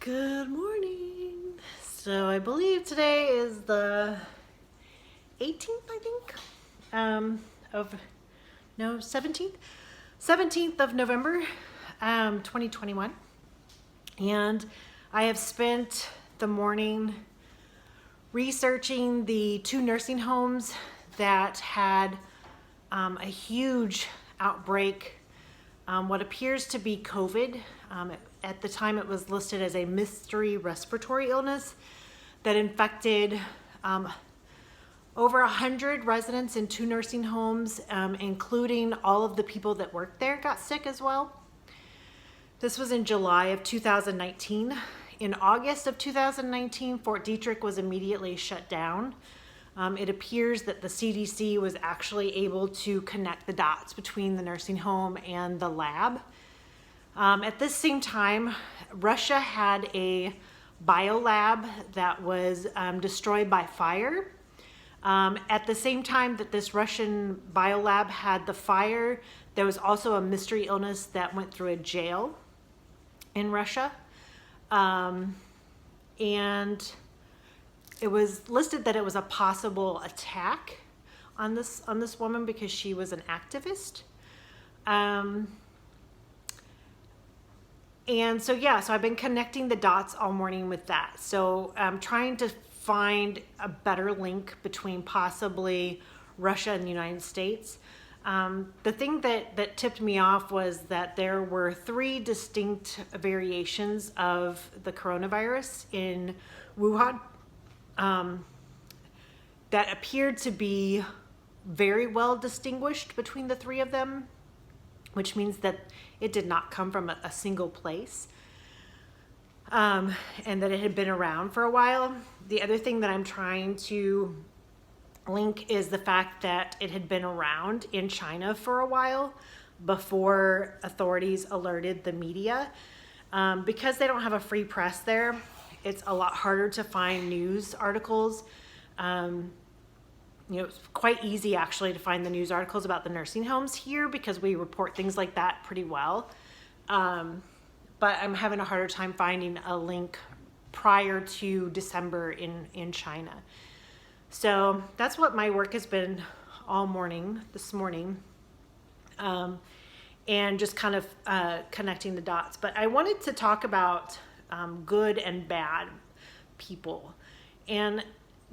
Good morning. So I believe today is the 18th, I think, of, no, 17th? 17th of November, 2021. And I have spent the morning researching the 2 nursing homes that had a huge outbreak, what appears to be COVID. At the time it was listed as a mystery respiratory illness that infected over 100 residents in 2 nursing homes, including all of the people that worked there got sick as well. This was in July of 2019. In August of 2019, Fort Detrick was immediately shut down. It appears that the CDC was actually able to connect the dots between the nursing home and the lab. At this same time, Russia had a biolab that was destroyed by fire. At the same time that this Russian biolab had the fire, there was also a mystery illness that went through a jail in Russia. And it was listed that it was a possible attack on this woman because she was an activist. And so, yeah, so I've been connecting the dots all morning with that. So I'm trying to find a better link between possibly Russia and the United States. The thing that tipped me off was that there were 3 distinct variations of the coronavirus in Wuhan that appeared to be very well distinguished between the 3 of them, which means that it did not come from a single place, and that it had been around for a while. The other thing that I'm trying to link is the fact that it had been around in China for a while before authorities alerted the media. Because they don't have a free press there, it's a lot harder to find news articles. It's quite easy actually to find the news articles about the nursing homes here because we report things like that pretty well. But I'm having a harder time finding a link prior to December in China. So that's what my work has been all morning, this morning, and just kind of connecting the dots. But I wanted to talk about good and bad people. And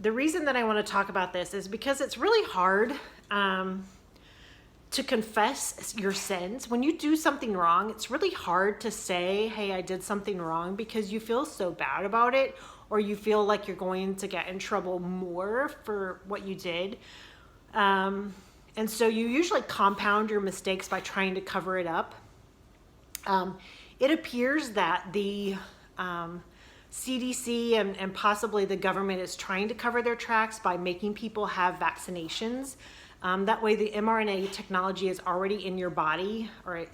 the reason that I want to talk about this is because it's really hard to confess your sins. When you do something wrong, it's really hard to say, hey, I did something wrong, because you feel so bad about it, or you feel like you're going to get in trouble more for what you did. And so you usually compound your mistakes by trying to cover it up. It appears that the CDC and possibly the government is trying to cover their tracks by making people have vaccinations. That way the mRNA technology is already in your body, or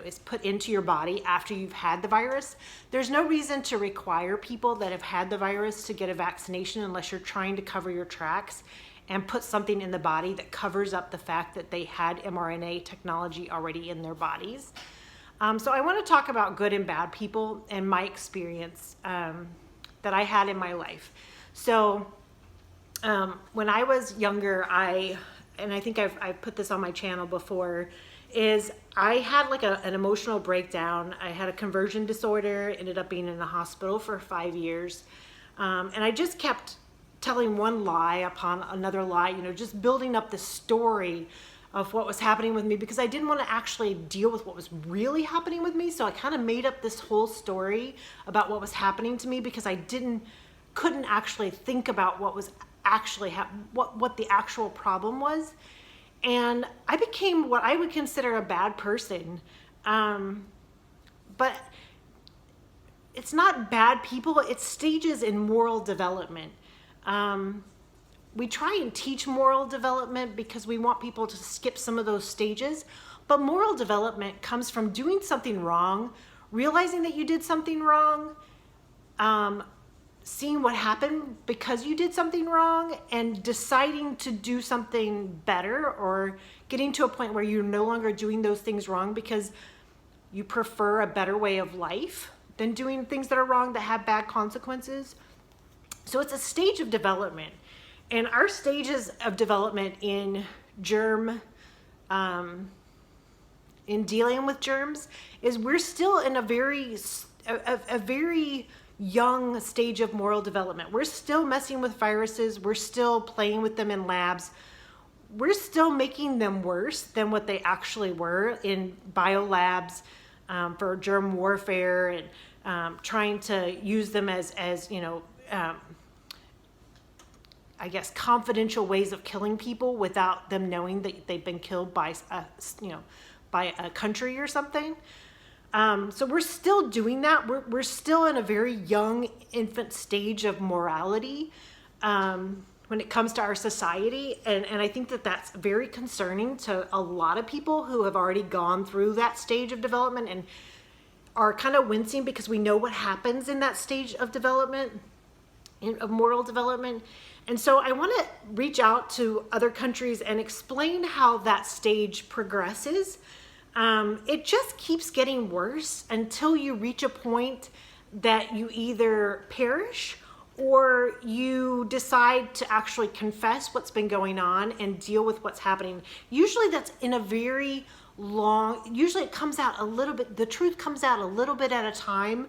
is put into your body after you've had the virus. There's no reason to require people that have had the virus to get a vaccination unless you're trying to cover your tracks and put something in the body that covers up the fact that they had mRNA technology already in their bodies. So I want to talk about good and bad people and my experience that I had in my life. So when I was younger, and I think I've put this on my channel before, is I had like an emotional breakdown. I had a conversion disorder, ended up being in the hospital for 5 years. And I just kept telling one lie upon another lie, just building up the story of what was happening with me, because I didn't want to actually deal with what was really happening with me. So I kind of made up this whole story about what was happening to me because I couldn't actually think about what was actually what the actual problem was. And I became what I would consider a bad person. But it's not bad people, it's stages in moral development. We try and teach moral development because we want people to skip some of those stages, but moral development comes from doing something wrong, realizing that you did something wrong, seeing what happened because you did something wrong, and deciding to do something better, or getting to a point where you're no longer doing those things wrong because you prefer a better way of life. than doing things that are wrong that have bad consequences. So it's a stage of development. And our stages of development in in dealing with germs is we're still in a very young stage of moral development. We're still messing with viruses. We're still playing with them in labs. We're still making them worse than what they actually were in biolabs for germ warfare, and trying to use them as I guess confidential ways of killing people without them knowing that they've been killed by a country or something. So we're still doing that. We're still in a very young infant stage of morality when it comes to our society. And I think that that's very concerning to a lot of people who have already gone through that stage of development and are kind of wincing because we know what happens in that stage of development, of moral development. And so I want to reach out to other countries and explain how that stage progresses. It just keeps getting worse until you reach a point that you either perish or you decide to actually confess what's been going on and deal with what's happening. Usually that's in a very usually it comes out a little bit, the truth comes out a little bit at a time,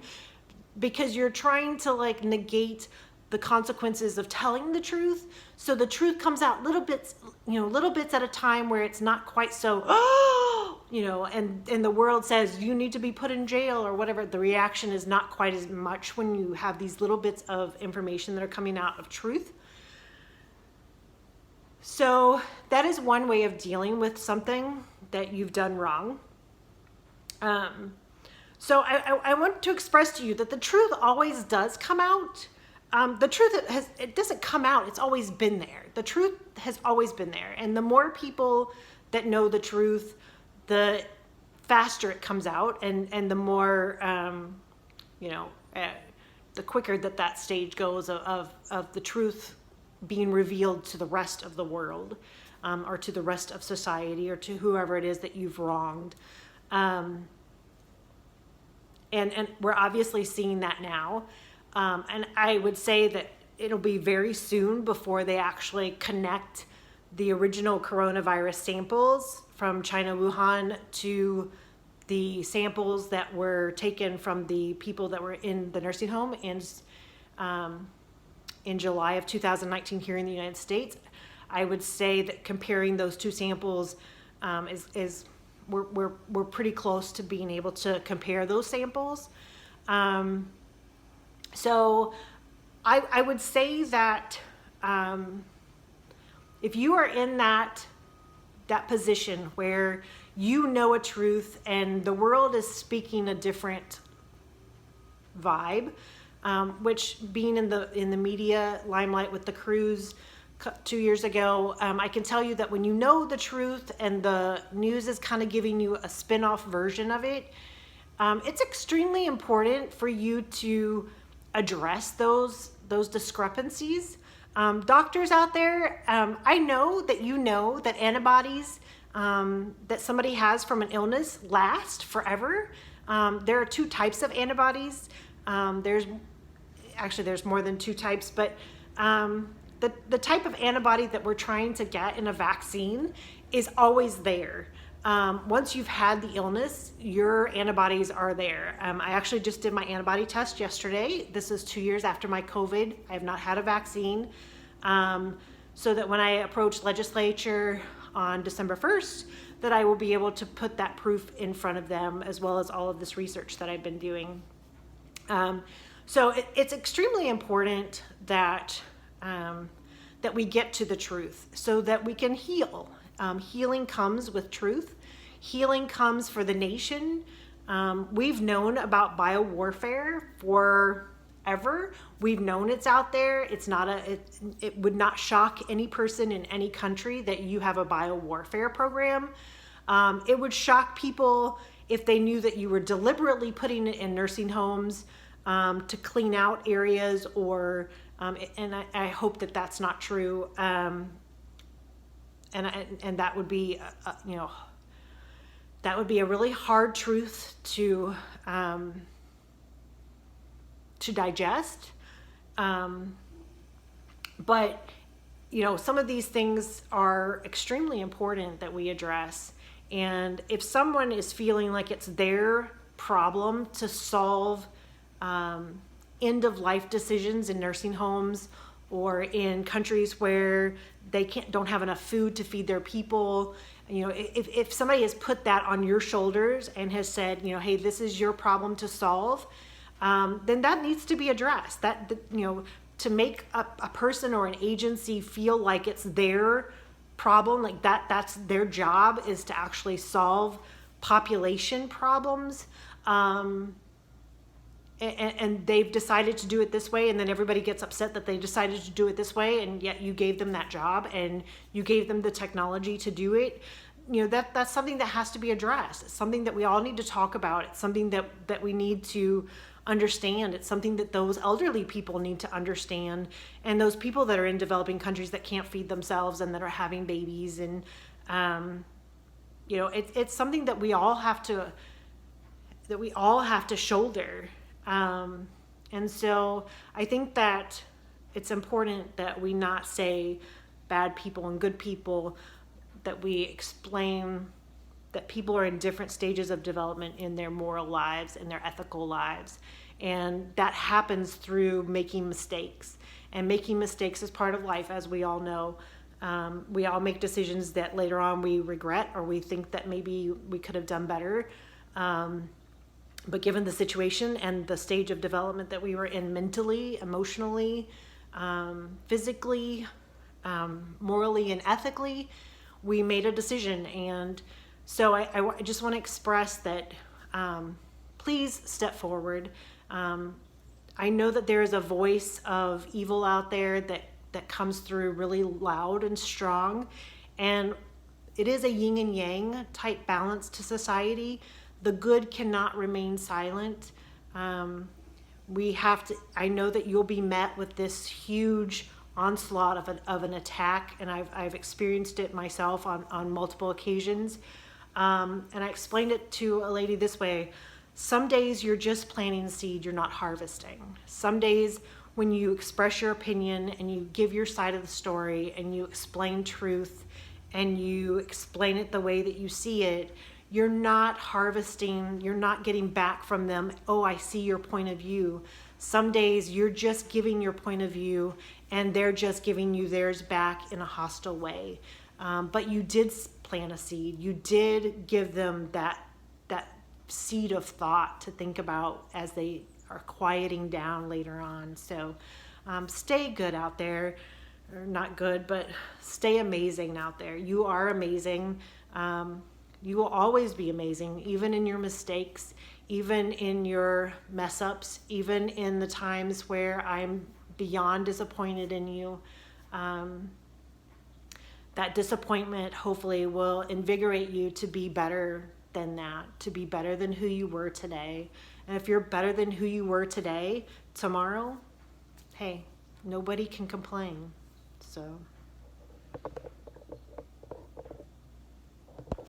because you're trying to negate the consequences of telling the truth. So the truth comes out little bits at a time, where it's not quite so, and the world says you need to be put in jail or whatever. The reaction is not quite as much when you have these little bits of information that are coming out of truth. So that is one way of dealing with something that you've done wrong. So I want to express to you that the truth always does come out. The truth it doesn't come out, it's always been there. The truth has always been there. And the more people that know the truth, the faster it comes out, and the more, the quicker that stage goes of the truth being revealed to the rest of the world, or to the rest of society, or to whoever it is that you've wronged. And we're obviously seeing that now. And I would say that it'll be very soon before they actually connect the original coronavirus samples from China, Wuhan, to the samples that were taken from the people that were in the nursing home in July of 2019 here in the United States. I would say that comparing those two samples we're pretty close to being able to compare those samples. So I would say that if you are in that position where you know a truth and the world is speaking a different vibe, which being in the media limelight with the cruise 2 years ago, I can tell you that when you know the truth and the news is kind of giving you a spin-off version of it, it's extremely important for you to address those discrepancies. Doctors out there, I know that you know that antibodies that somebody has from an illness last forever. There are two types of antibodies. There's more than two types, but the type of antibody that we're trying to get in a vaccine is always there. Once you've had the illness, your antibodies are there. I actually just did my antibody test yesterday. This is 2 years after my COVID. I have not had a vaccine. So that when I approach legislature on December 1st, that I will be able to put that proof in front of them, as well as all of this research that I've been doing. So it's extremely important that we get to the truth so that we can heal. Healing comes with truth. Healing comes for the nation. We've known about biowarfare forever. We've known it's out there. It would not shock any person in any country that you have a biowarfare program. It would shock people if they knew that you were deliberately putting it in nursing homes to clean out areas, or and I hope that that's not true. And that would be, that would be a really hard truth to to digest. But, you know, some of these things are extremely important that we address. And if someone is feeling like it's their problem to solve end of life decisions in nursing homes or in countries where they don't have enough food to feed their people, you know, if somebody has put that on your shoulders and has said, you know, hey, this is your problem to solve, then that needs to be addressed. You know, to make a person or an agency feel like it's their problem, like that's their job, is to actually solve population problems. And they've decided to do it this way, and then everybody gets upset that they decided to do it this way, and yet you gave them that job and you gave them the technology to do it. You know, that's something that has to be addressed. It's something that we all need to talk about. It's something that we need to understand. It's something that those elderly people need to understand, and those people that are in developing countries that can't feed themselves and that are having babies. And you know, it's something that we all have to shoulder. And so I think that it's important that we not say bad people and good people, that we explain that people are in different stages of development in their moral lives and their ethical lives. And that happens through making mistakes. And making mistakes is part of life, as we all know. We all make decisions that later on we regret, or we think that maybe we could have done better. But given the situation and the stage of development that we were in mentally, emotionally, physically, morally, and ethically, we made a decision. And so I just want to express that please step forward. I know that there is a voice of evil out there that comes through really loud and strong. And it is a yin and yang type balance to society. The good cannot remain silent. We have to, I know that you'll be met with this huge onslaught of an attack, and I've experienced it myself on multiple occasions. And I explained it to a lady this way: some days you're just planting seed, you're not harvesting. Some days when you express your opinion and you give your side of the story and you explain truth and you explain it the way that you see it, you're not harvesting, you're not getting back from them, oh, I see your point of view. Some days you're just giving your point of view and they're just giving you theirs back in a hostile way. But you did plant a seed. You did give them that seed of thought to think about as they are quieting down later on. So stay good out there. Or not good, but stay amazing out there. You are amazing. You will always be amazing, even in your mistakes, even in your mess ups, even in the times where I'm beyond disappointed in you. That disappointment hopefully will invigorate you to be better than that, to be better than who you were today. And if you're better than who you were today, tomorrow, hey, nobody can complain. So